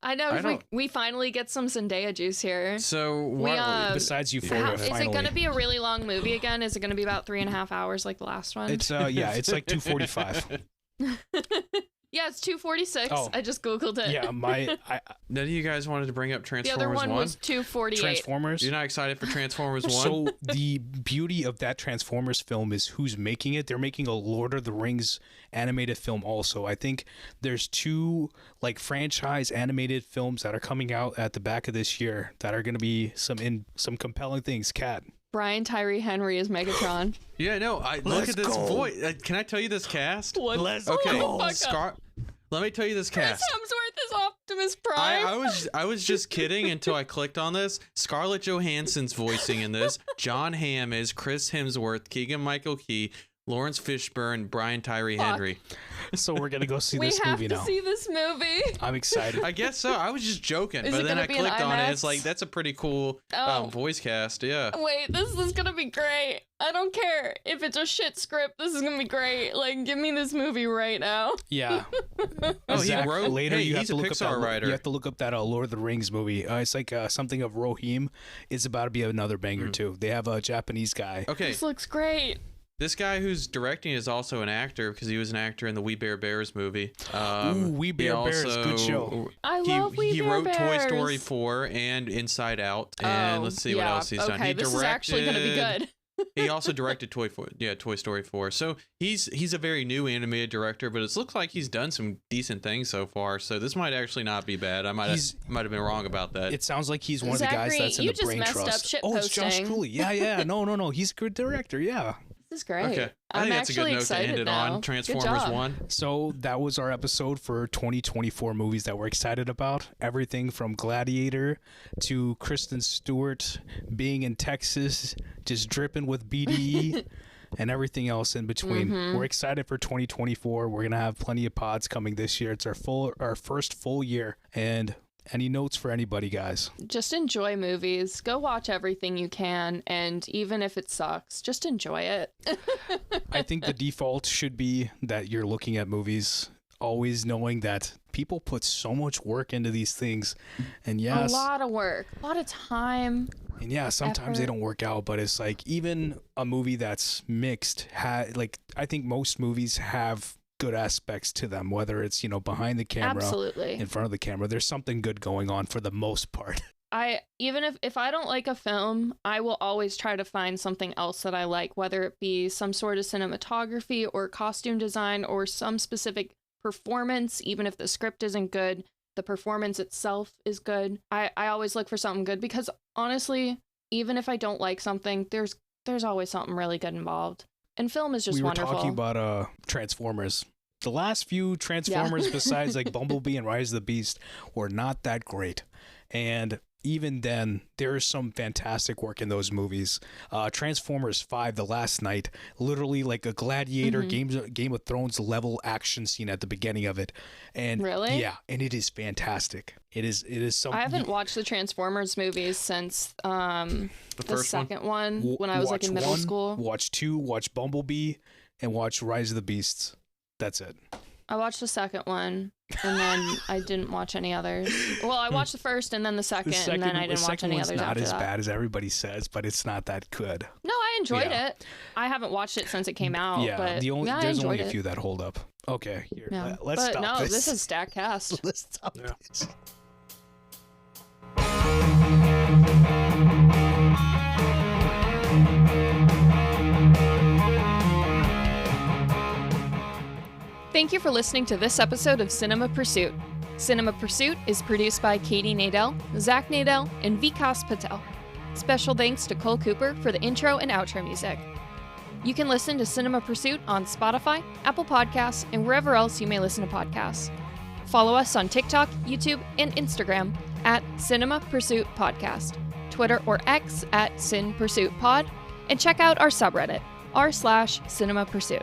I know I don't- we finally get some Zendaya juice here. So what? Besides Euphoria, Is finally. it gonna be a really long movie again? Is it gonna be about 3.5 hours like the last one? It's it's like 2:45. Yeah, it's 2:46. Oh. I just googled it. Yeah, None of you guys wanted to bring up The Transformers other one 1? was 2:48. Transformers. You're not excited for Transformers 1? So the beauty of that Transformers film is who's making it. They're making a Lord of the Rings animated film also. I think there's two like franchise animated films that are coming out at the back of this year that are going to be some compelling things. Kat. Brian Tyree Henry is Megatron. Yeah, no. Look Let's at this go. voice. Can I tell you this cast? What? Let's Okay, go. let me tell you this Chris cast. Hemsworth is Optimus Prime. I was just kidding until I clicked on this. Scarlett Johansson's voicing in this. John Hamm is Chris Hemsworth, Keegan-Michael Key, Lawrence Fishburne, Brian Tyree Henry. So we're going to go see we this have movie to now. see this movie. I'm excited. I guess so. I was just joking, Is but it then gonna I be in clicked on it. IMAX? It's like that's a pretty cool Oh. voice cast. Yeah. Wait, this is gonna be great. I don't care if it's a shit script. This is gonna be great. Like, give me this movie right now. Yeah. Oh, he Zach, wrote. later Hey, you have he's to a look Pixar up that, writer. You have to look up that Lord of the Rings movie. It's like something of Rohim. It's about to be another banger too. They have a Japanese guy. Okay, This looks great. this guy who's directing is also an actor because he was an actor in the We Bare Bears movie. Ooh, We he Bare Bears, good show. I he, love We he Bare wrote Toy Story Bears. 4 and Inside Out, and Oh, let's see what yeah. else he's done. Okay, He this is actually gonna be good. He also directed Toy Story 4. So he's a very new animated director, but it looks like he's done some decent things so far. So this might actually not be bad. I might have been wrong about that. It sounds like he's one of the guys Zachary, that's in you the just Brain messed up Trust. shit Oh, it's Josh posting. Cooley. Yeah. No. He's a good director. Yeah. This is great. Okay, I I'm think that's a good actually note to excited end it now. on. Good Transformers job. 1. So that was our episode for 2024 movies that we're excited about. Everything from Gladiator to Kristen Stewart being in Texas, just dripping with BDE. And everything else in between. We're excited for 2024. We're gonna have plenty of pods coming this year. It's our first full year. And any notes for anybody, guys? Just enjoy movies. Go watch everything you can, and even if it sucks, just enjoy it. I think the default should be that you're looking at movies always knowing that people put so much work into these things. And yes, A lot of work, a lot of time. and yeah, sometimes they effort. don't work out, but it's like even a movie that's mixed, I think most movies have good aspects to them, whether it's, behind the camera, Absolutely. in front of the camera, there's something good going on for the most part. Even if I don't like a film, I will always try to find something else that I like, whether it be some sort of cinematography or costume design or some specific performance. Even if the script isn't good, the performance itself is good. I always look for something good because honestly, even if I don't like something, there's always something really good involved. And film is just We were wonderful. talking about Transformers. The last few Transformers besides like Bumblebee and Rise of the Beast were not that great. And even then, there is some fantastic work in those movies. Transformers 5, The Last Night, literally like a Gladiator Game of Thrones level action scene at the beginning of it. And Really? yeah, and it is fantastic. It is something. I haven't watched the Transformers movies since the first second one when I was like in middle school. Watch 2, watch Bumblebee, and watch Rise of the Beasts. That's it. I watched the second one, and then I didn't watch any others. Well, I watched the first and then the second, and then I didn't watch any others not after as that. bad as everybody says, but it's not that good. No, I enjoyed Yeah. it. I haven't watched it since it came out, Yeah, but I there's enjoyed only a it. few that hold up. Okay, here, Yeah. let's but stop no, this. this is Stack Cast. Let's stop this. Thank you for listening to this episode of Cinema Pursuit. Cinema Pursuit is produced by Catie Nadell, Zach Nadell, and Vikas Patel. Special thanks to Cole Cooper for the intro and outro music. You can listen to Cinema Pursuit on Spotify, Apple Podcasts, and wherever else you may listen to podcasts. Follow us on TikTok, YouTube, and Instagram at Cinema Pursuit Podcast, Twitter or X at Cin Pursuit Pod, and check out our subreddit, r/Cinema Pursuit.